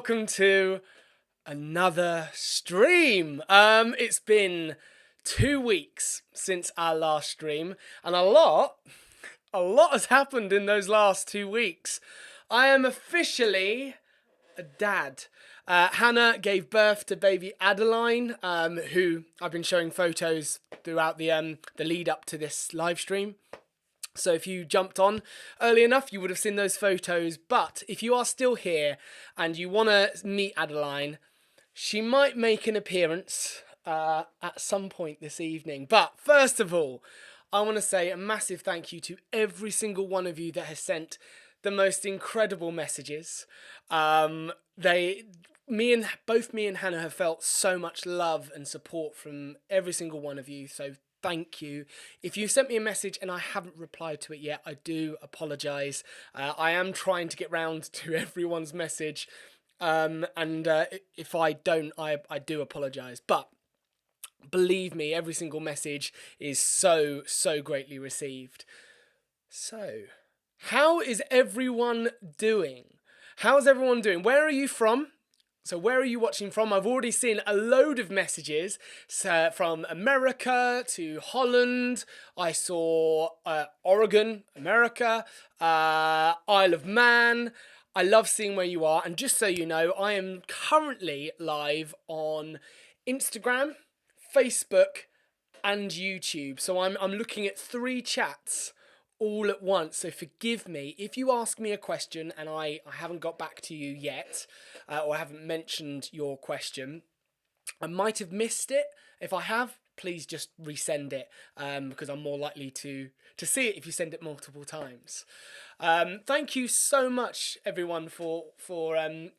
welcome to another stream. It's been 2 weeks since our last stream, and a lot has happened in those last 2 weeks. I am officially a dad. Hannah gave birth to baby Adeline, who I've been showing photos throughout the lead up to this live stream. So if you jumped on early enough, you would have seen those photos. But if you are still here and you want to meet Adeline, she might make an appearance at some point this evening. But first of all, I want to say a massive thank you to every single one of you that has sent the most incredible messages. Both me and Hannah have felt so much love and support from every single one of you. So thank you. If you sent me a message and I haven't replied to it yet, I do apologise. I am trying to get round to everyone's message. If I don't, I do apologise. But believe me, every single message is so greatly received. So, how is everyone doing? How's everyone doing? Where are you from? So where are you watching from? I've already seen a load of messages from America to Holland. I saw Oregon, America, Isle of Man. I love seeing where you are. And just so you know, I am currently live on Instagram, Facebook, and YouTube. So I'm looking at 3 chats all at once. So forgive me if you ask me a question and I haven't got back to you yet, or I haven't mentioned your question. I might have missed it. If I have, please just resend it, because I'm more likely to see it if you send it multiple times. Thank you so much, everyone, for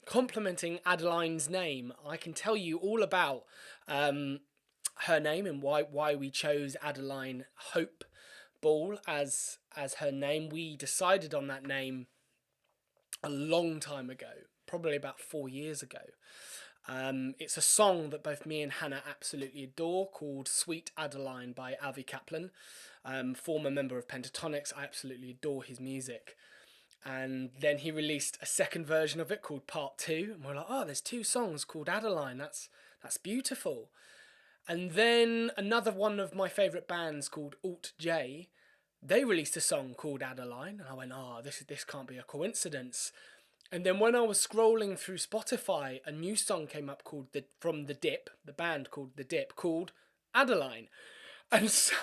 complimenting Adeline's name. I can tell you all about her name and why we chose Adeline Hope Ball as her name. We decided on that name a long time ago, probably about 4 years ago. It's a song that both me and Hannah absolutely adore, called Sweet Adeline by Avi Kaplan, former member of Pentatonics. I absolutely adore his music. And then he released a second version of it called Part 2. And we're like, oh, there's 2 songs called Adeline. That's beautiful. And then another one of my favourite bands called Alt J, they released a song called Adeline. And I went, oh, this can't be a coincidence. And then when I was scrolling through Spotify, a new song came up called from The Dip, the band called The Dip, called Adeline. And so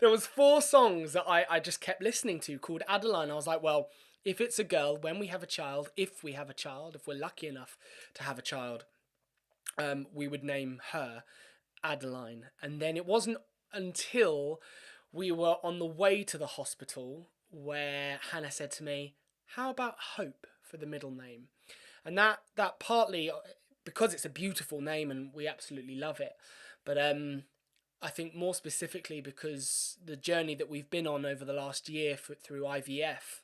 there was 4 songs that I just kept listening to called Adeline. I was like, well, if it's a girl, when we have a child, if we're lucky enough to have a child, we would name her Adeline. And then it wasn't until we were on the way to the hospital where Hannah said to me, how about Hope for the middle name? And that partly because it's a beautiful name and we absolutely love it, but I think more specifically because the journey that we've been on over the last year through IVF,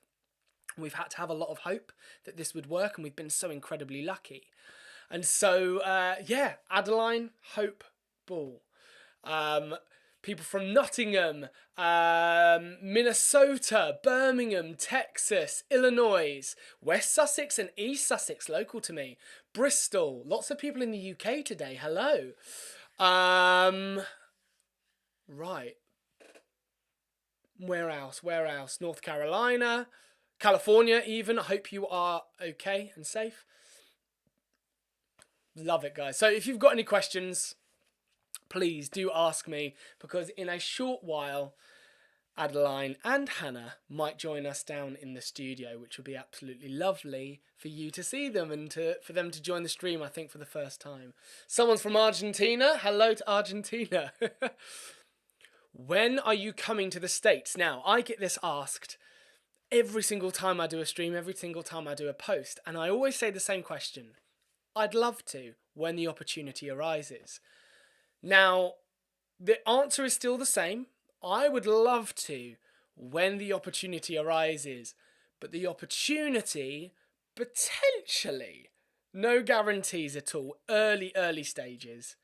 we've had to have a lot of hope that this would work, and we've been so incredibly lucky. And so Adeline, Hope, Ball. People from Nottingham, Minnesota, Birmingham, Texas, Illinois, West Sussex and East Sussex, local to me, Bristol, lots of people in the UK today, hello. Right. Where else? North Carolina, California even, I hope you are okay and safe. Love it, guys. So if you've got any questions, please do ask me, because in a short while, Adeline and Hannah might join us down in the studio, which would be absolutely lovely for you to see them and for them to join the stream, I think, for the first time. Someone's from Argentina. Hello to Argentina. When are you coming to the States? Now, I get this asked every single time I do a stream, every single time I do a post, and I always say the same question. I'd love to, when the opportunity arises. Now, the answer is still the same. I would love to when the opportunity arises, but the opportunity, potentially, no guarantees at all, early stages,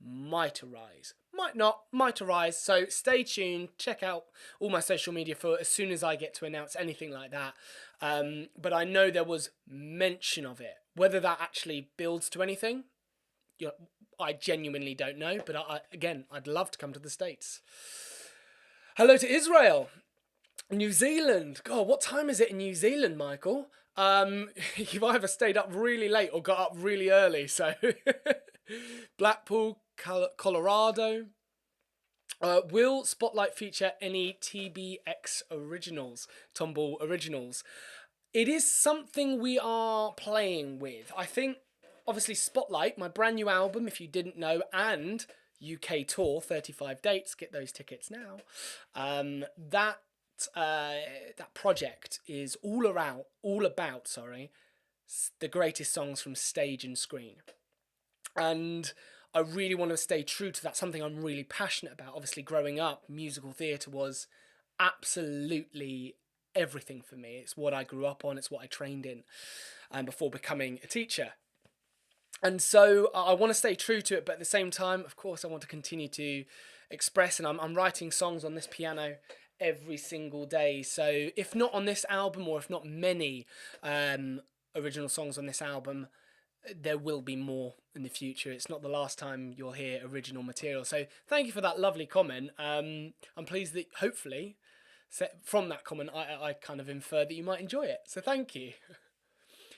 might arise. Might not, might arise. So stay tuned, check out all my social media for as soon as I get to announce anything like that. But I know there was mention of it. Whether that actually builds to anything, I genuinely don't know, but I'd love to come to the States. Hello to Israel, New Zealand. God, what time is it in New Zealand, Michael? You've either stayed up really late or got up really early, so... Blackpool, Colorado. Will Spotlight feature any TBX originals, Tomball originals? It is something we are playing with. I think... Obviously, Spotlight, my brand new album, if you didn't know, and UK tour, 35 dates, get those tickets now. That project is all about the greatest songs from stage and screen. And I really want to stay true to that, something I'm really passionate about. Obviously, growing up, musical theatre was absolutely everything for me. It's what I grew up on, it's what I trained in before becoming a teacher. And so I want to stay true to it, but at the same time, of course, I want to continue to express, and I'm writing songs on this piano every single day. So if not on this album, or if not many original songs on this album, there will be more in the future. It's not the last time you'll hear original material. So thank you for that lovely comment. I'm pleased that hopefully from that comment I kind of infer that you might enjoy it. So thank you.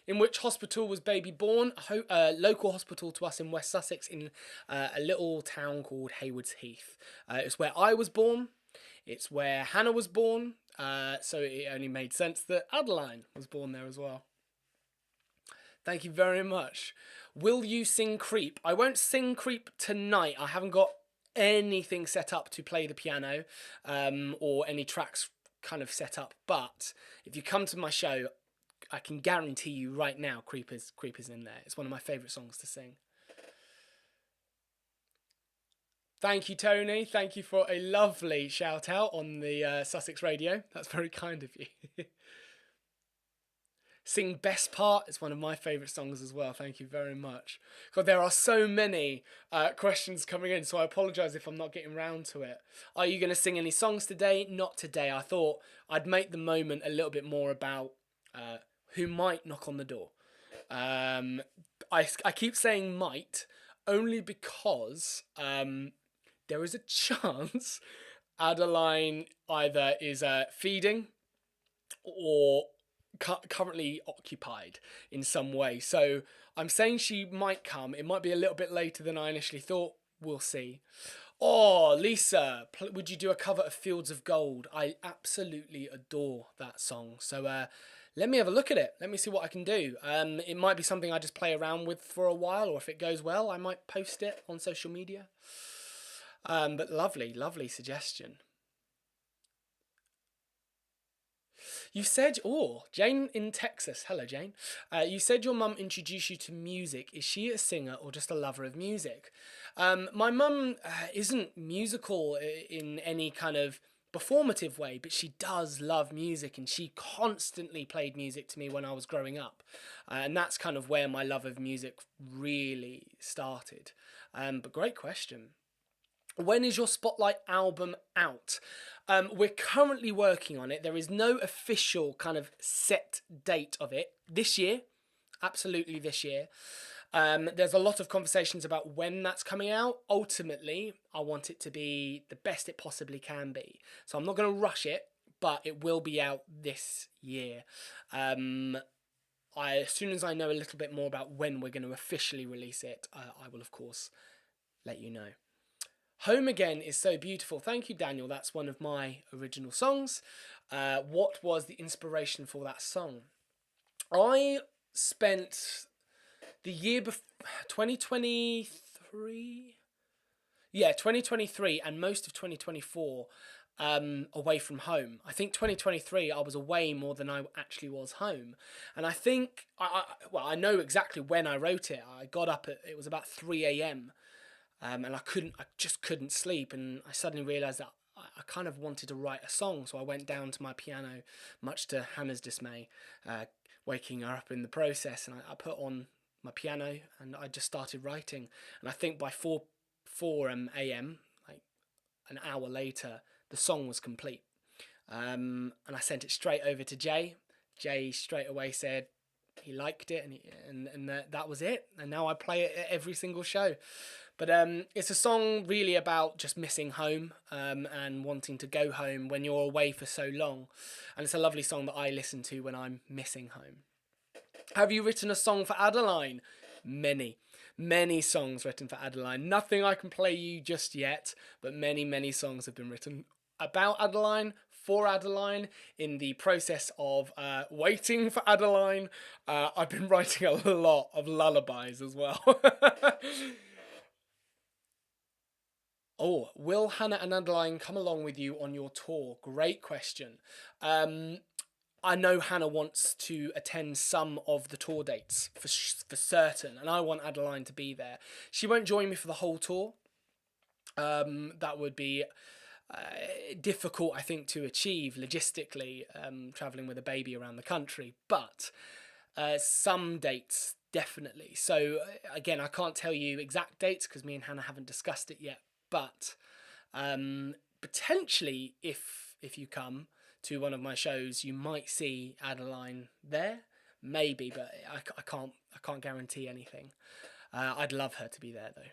In which hospital was baby born? A local hospital to us in West Sussex, in a little town called Haywards Heath. It's where I was born. It's where Hannah was born. So it only made sense that Adeline was born there as well. Thank you very much. Will you sing Creep? I won't sing Creep tonight. I haven't got anything set up to play the piano or any tracks kind of set up. But if you come to my show, I can guarantee you right now Creep is in there. It's one of my favourite songs to sing. Thank you, Tony. Thank you for a lovely shout out on the Sussex radio. That's very kind of you. Sing Best Part is one of my favourite songs as well. Thank you very much. God, there are so many questions coming in, so I apologise if I'm not getting round to it. Are you going to sing any songs today? Not today. I thought I'd make the moment a little bit more about who might knock on the door. Um, I keep saying might only because there is a chance Adeline either is feeding or currently occupied in some way. So I'm saying she might come. It might be a little bit later than I initially thought. We'll see. Oh, Lisa, would you do a cover of Fields of Gold? I absolutely adore that song. So let me have a look at it. Let me see what I can do. It might be something I just play around with for a while, or if it goes well, I might post it on social media. But lovely, lovely suggestion. You said, oh, Jane in Texas. Hello, Jane. You said your mum introduced you to music. Is she a singer or just a lover of music? My mum isn't musical in any kind of performative way, but she does love music and she constantly played music to me when I was growing up. And that's kind of where my love of music really started. But great question. When is your Spotlight album out? We're currently working on it. There is no official kind of set date of it. This year, absolutely this year. There's a lot of conversations about when that's coming out. Ultimately, I want it to be the best it possibly can be. So I'm not going to rush it, but it will be out this year. As soon as I know a little bit more about when we're going to officially release it, I will, of course, let you know. Home Again is so beautiful. Thank you, Daniel. That's one of my original songs. What was the inspiration for that song? I spent the year before 2023. Yeah, 2023 and most of 2024 away from home. I think 2023 I was away more than I actually was home. And I think, I know exactly when I wrote it. I got up it was about 3 a.m. And I just couldn't sleep. And I suddenly realised that I kind of wanted to write a song. So I went down to my piano, much to Hannah's dismay, waking her up in the process. And I put on my piano and I just started writing. And I think by 4 a.m., like an hour later, the song was complete. And I sent it straight over to Jay. Jay straight away said he liked it, and that was it. And now I play it at every single show. But it's a song really about just missing home and wanting to go home when you're away for so long. And it's a lovely song that I listen to when I'm missing home. Have you written a song for Adeline? Many songs written for Adeline. Nothing I can play you just yet, but many songs have been written about Adeline, for Adeline, in the process of waiting for Adeline. I've been writing a lot of lullabies as well. Oh, will Hannah and Adeline come along with you on your tour? Great question. I know Hannah wants to attend some of the tour dates for certain, and I want Adeline to be there. She won't join me for the whole tour. That would be difficult, I think, to achieve logistically, travelling with a baby around the country. But some dates, definitely. So, again, I can't tell you exact dates because me and Hannah haven't discussed it yet. But potentially, if you come to one of my shows, you might see Adeline there. Maybe, but I can't guarantee anything. I'd love her to be there though.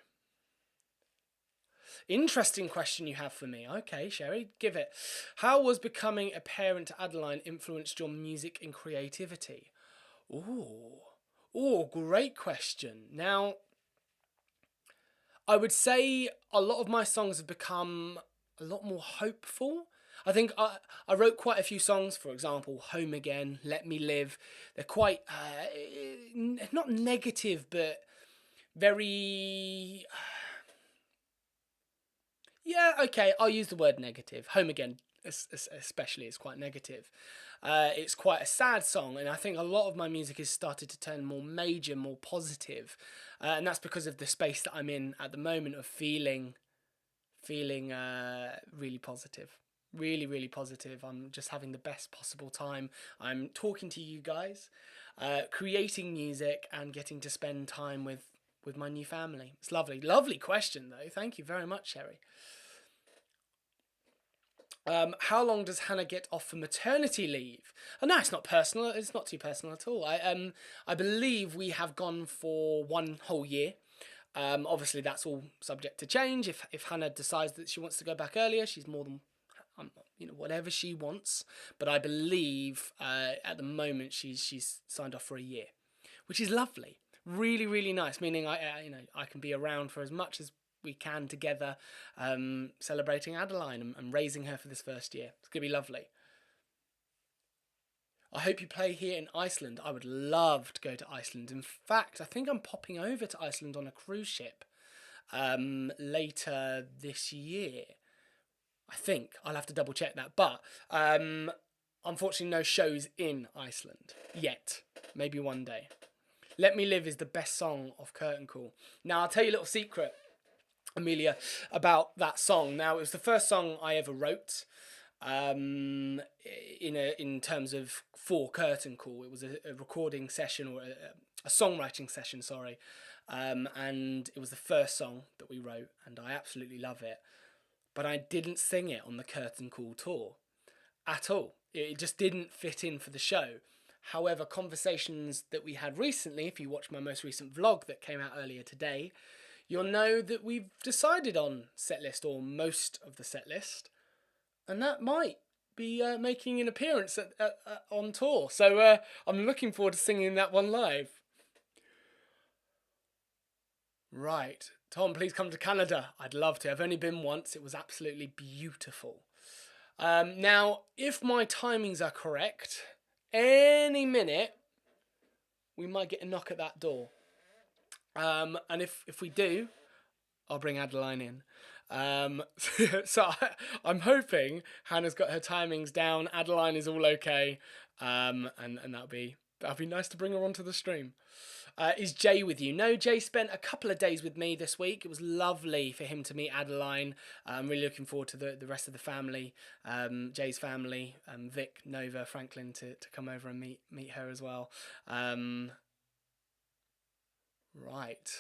Interesting question you have for me. Okay, Sherry, give it. How was becoming a parent to Adeline influenced your music and creativity? Great question. Now, I would say a lot of my songs have become a lot more hopeful. I think I wrote quite a few songs, for example, Home Again, Let Me Live. They're quite, not negative, but very... Yeah, okay, I'll use the word negative. Home Again, especially, is quite negative. It's quite a sad song, and I think a lot of my music has started to turn more major, more positive. And that's because of the space that I'm in at the moment of feeling really positive. Really positive. I'm just having the best possible time. I'm talking to you guys, creating music, and getting to spend time with my new family. It's lovely. Lovely question, though. Thank you very much, Sherry. How long does Hannah get off for maternity leave? Oh, no, it's not personal. It's not too personal at all. I believe we have gone for 1 whole year. Obviously, that's all subject to change. If Hannah decides that she wants to go back earlier, she's more than whatever she wants. But I believe at the moment she's signed off for a year, which is lovely. Really, really nice. Meaning I can be around for as much as we can together, celebrating Adeline and raising her for this first year. It's gonna be lovely. I hope you play here in Iceland. I would love to go to Iceland. In fact, I think I'm popping over to Iceland on a cruise ship later this year. I think I'll have to double check that, but unfortunately, no shows in Iceland yet. Maybe one day. Let Me Live is the best song of Curtain Call. Now, I'll tell you a little secret, Amelia, about that song. Now, it was the first song I ever wrote in terms of for Curtain Call. It was a recording session or a songwriting session, sorry. And it was the first song that we wrote, and I absolutely love it. But I didn't sing it on the Curtain Call tour at all. It just didn't fit in for the show. However, conversations that we had recently, if you watch my most recent vlog that came out earlier today, you'll know that we've decided on setlist, or most of the setlist, and that might be making an appearance on tour. So I'm looking forward to singing that one live. Right. Tom, please come to Canada. I'd love to. I've only been once. It was absolutely beautiful. Now, if my timings are correct, any minute we might get a knock at that door. And if we do, I'll bring Adeline in. So I'm hoping Hannah's got her timings down. Adeline is all okay. And that'll be nice to bring her onto the stream. Is Jay with you? No, Jay spent a couple of days with me this week. It was lovely for him to meet Adeline. I'm really looking forward to the rest of the family, Jay's family, Vic, Nova, Franklin to come over and meet her as well. Right.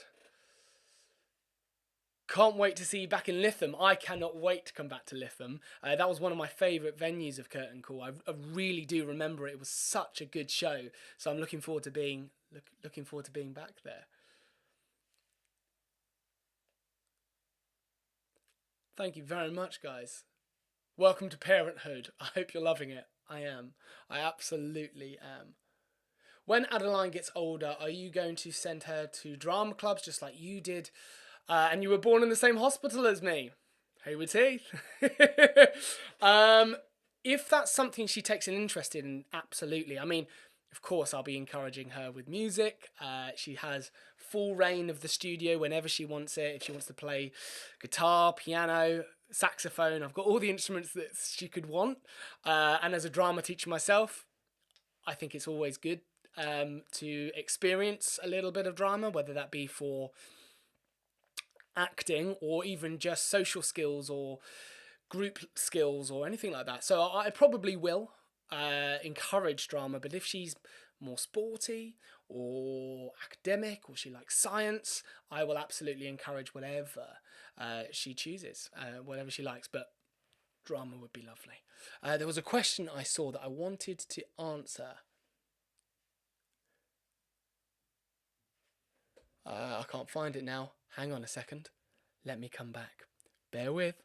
Can't wait to see you back in Lytham. I cannot wait to come back to Lytham. That was one of my favourite venues of Curtain Call. I really do remember it. It was such a good show. So I'm looking forward to being back there. Thank you very much, guys. Welcome to parenthood. I hope you're loving it. I am. I absolutely am. When Adeline gets older, are you going to send her to drama clubs just like you did? And you were born in the same hospital as me. Hayward Heath. If that's something she takes an interest in, absolutely. I mean, of course, I'll be encouraging her with music. She has full reign of the studio whenever she wants it. If she wants to play guitar, piano, saxophone, I've got all the instruments that she could want. And as a drama teacher myself, I think it's always good to experience a little bit of drama, whether that be for acting or even just social skills or group skills or anything like that. So I probably will encourage drama, but if she's more sporty or academic or she likes science, I will absolutely encourage whatever she chooses, whatever she likes, but drama would be lovely. There was a question I saw that I wanted to answer. I can't find it now. Hang on a second. Let me come back. Bear with.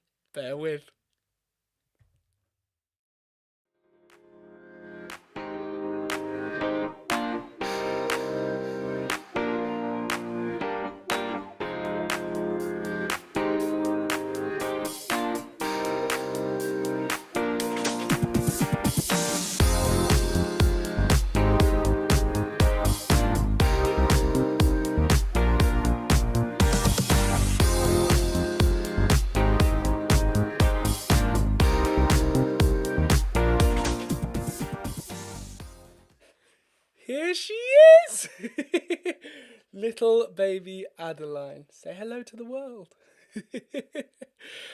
Here she is! Little baby Adeline. Say hello to the world.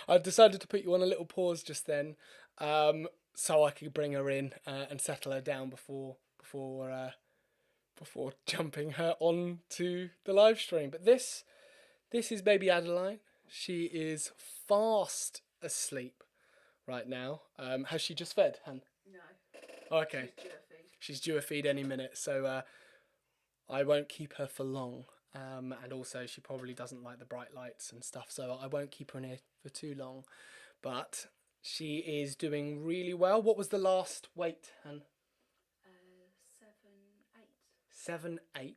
I've decided to put you on a little pause just then, so I could bring her in and settle her down before jumping her onto the live stream. But this is baby Adeline. She is fast asleep right now. Has she just fed, Han? No. Oh, okay. She's due a feed. She's due a feed any minute, so I won't keep her for long. And also, she probably doesn't like the bright lights and stuff, so I won't keep her in here for too long. But she is doing really well. What was the last weight, Han? 7, 8.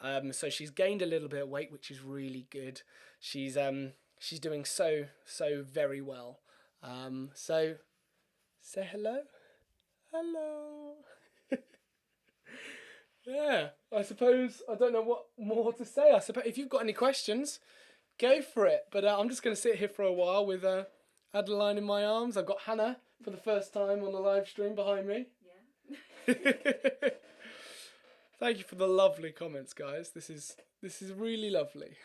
7, 8. So she's gained a little bit of weight, which is really good. She's doing so very well. So say hello. Hello. Yeah, I suppose I don't know what more to say. I suppose if you've got any questions, go for it. But I'm just going to sit here for a while with Adeline in my arms. I've got Hannah for the first time on the live stream behind me. Yeah. Thank you for the lovely comments, guys. This is really lovely.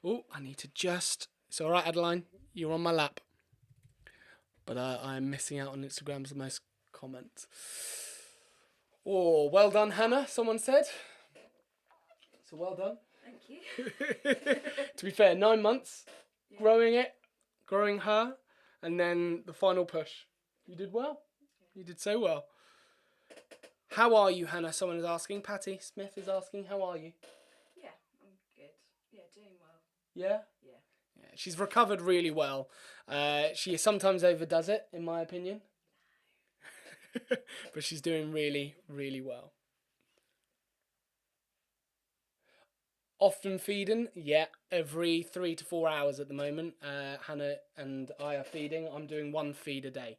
Oh, I need to just... It's all right, Adeline. You're on my lap. But I'm missing out on Instagram's most comments. Oh, well done, Hannah, someone said. So well done. Thank you. To be fair, 9 months, yeah. growing her, and then the final push. You did well. Yeah. You did so well. How are you, Hannah? Someone is asking. Patty Smith is asking, how are you? Yeah, I'm good. Yeah, doing well. Yeah? Yeah. Yeah, she's recovered really well. She sometimes overdoes it, in my opinion. But she's doing really, really well. Often feeding? Yeah, every 3 to 4 hours at the moment. Hannah and I are feeding. I'm doing 1 feed a day.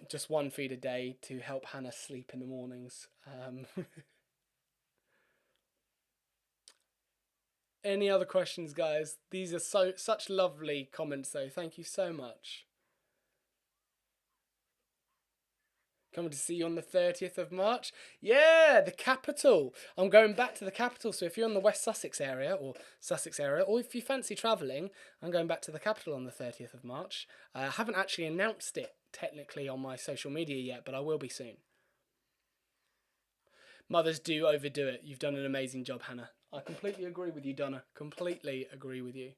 Just 1 feed a day to help Hannah sleep in the mornings. Any other questions, guys? These are such lovely comments, though. Thank you so much. Coming to see you on the 30th of March. Yeah, the capital. I'm going back to the capital. So if you're in the West Sussex area or if you fancy travelling, I'm going back to the capital on the 30th of March. I haven't actually announced it technically on my social media yet, but I will be soon. Mothers do overdo it. You've done an amazing job, Hannah. I completely agree with you, Donna. Completely agree with you.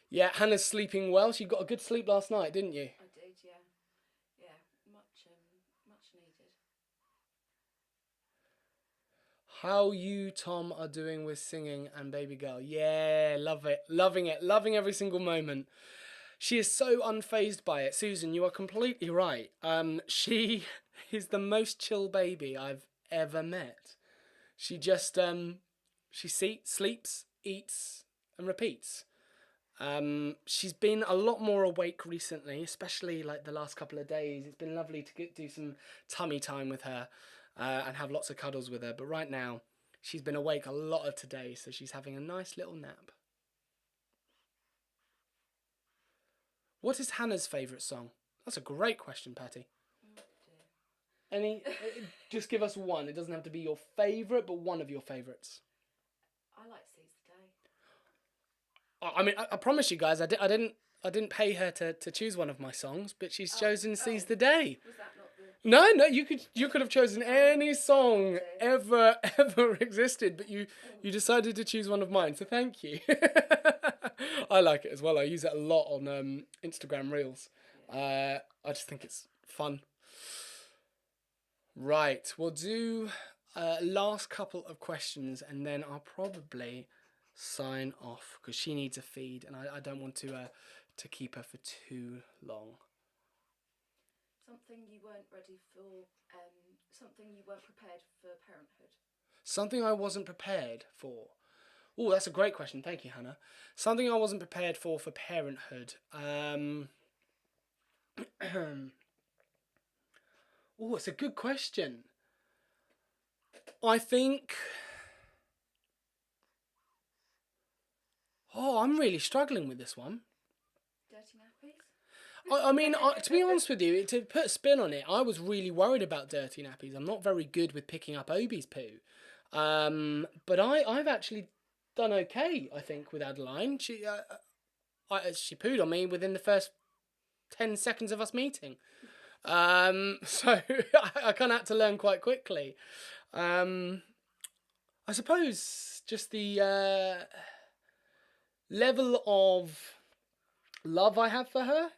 Yeah, Hannah's sleeping well. She got a good sleep last night, didn't you? I did, yeah. Yeah, much needed. How you, Tom, are doing with singing and baby girl. Yeah, love it. Loving it. Loving every single moment. She is so unfazed by it. Susan, you are completely right. She is the most chill baby I've ever met. She just, she sleeps, eats, and repeats. She's been a lot more awake recently, especially like the last couple of days. It's been lovely to do some tummy time with her and have lots of cuddles with her. But right now, she's been awake a lot of today, so she's having a nice little nap. What is Hannah's favourite song? That's a great question, Patty. Any? Just give us one. It doesn't have to be your favourite, but one of your favourites. I like Seize the Day. I mean, I promise you guys, I didn't pay her to choose one of my songs, but she's chosen "Seize the Day." Was that not the? No, you could have chosen any song ever existed, but you decided to choose one of mine. So thank you. I like it as well. I use it a lot on Instagram Reels. I just think it's fun. Right, we'll do last couple of questions, and then I'll probably sign off because she needs a feed, and I don't want to keep her for too long. Something you weren't ready for. Something you weren't prepared for parenthood. Something I wasn't prepared for. Oh, that's a great question. Thank you, Hannah. Something I wasn't prepared for parenthood. Oh, it's a good question. I think... Oh, I'm really struggling with this one. Dirty nappies? I mean, to be honest with you, to put a spin on it, I was really worried about dirty nappies. I'm not very good with picking up Obi's poo. But I've actually done okay, I think, with Adeline. She pooed on me within the first 10 seconds of us meeting. So I kind of had to learn quite quickly. I suppose just the level of love I have for her.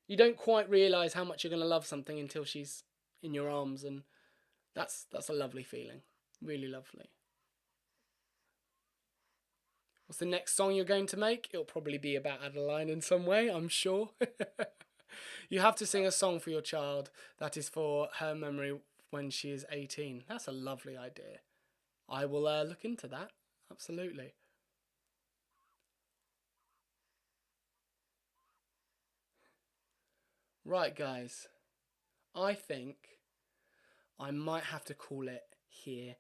You don't quite realise how much you're going to love something until she's in your arms, and that's a lovely feeling. Really lovely. What's the next song you're going to make? It'll probably be about Adeline in some way, I'm sure. You have to sing a song for your child that is for her memory when she is 18. That's a lovely idea. I will look into that. Absolutely. Right, guys. I think I might have to call it here.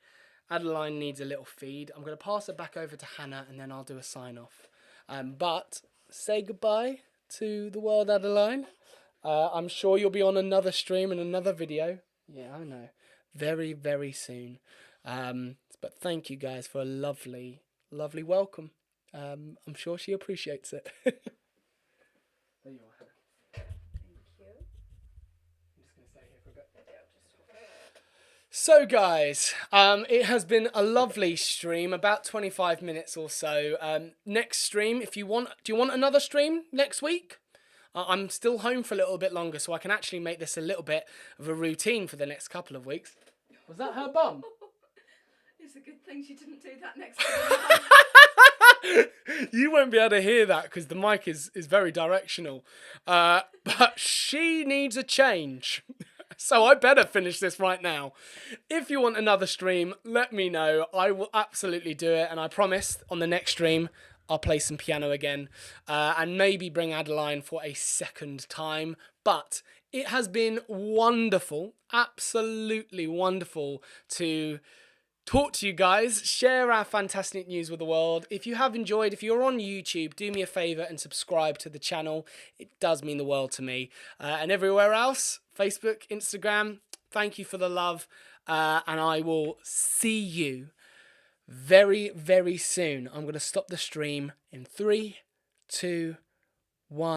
Adeline needs a little feed. I'm going to pass it back over to Hannah and then I'll do a sign off. But say goodbye to the world, Adeline. I'm sure you'll be on another stream and another video. Yeah, I know. Very, very soon. But thank you guys for a lovely, lovely welcome. I'm sure she appreciates it. There you are, Hannah. Thank you. I'm just going to stay here for a bit. So guys, it has been a lovely stream, about 25 minutes or so. Next stream, if you want, do you want another stream next week? I'm still home for a little bit longer, so I can actually make this a little bit of a routine for the next couple of weeks. Was that her bum? It's a good thing she didn't do that next time. You won't be able to hear that because the mic is very directional. But she needs a change. So I better finish this right now. If you want another stream, let me know. I will absolutely do it. And I promise on the next stream, I'll play some piano again. And maybe bring Adeline for a second time. But it has been wonderful. Absolutely wonderful to talk to you guys, share our fantastic news with the world. If you have enjoyed, if you're on YouTube, do me a favour and subscribe to the channel. It does mean the world to me. And everywhere else, Facebook, Instagram, thank you for the love. And I will see you very, very soon. I'm going to stop the stream in 3, 2, 1.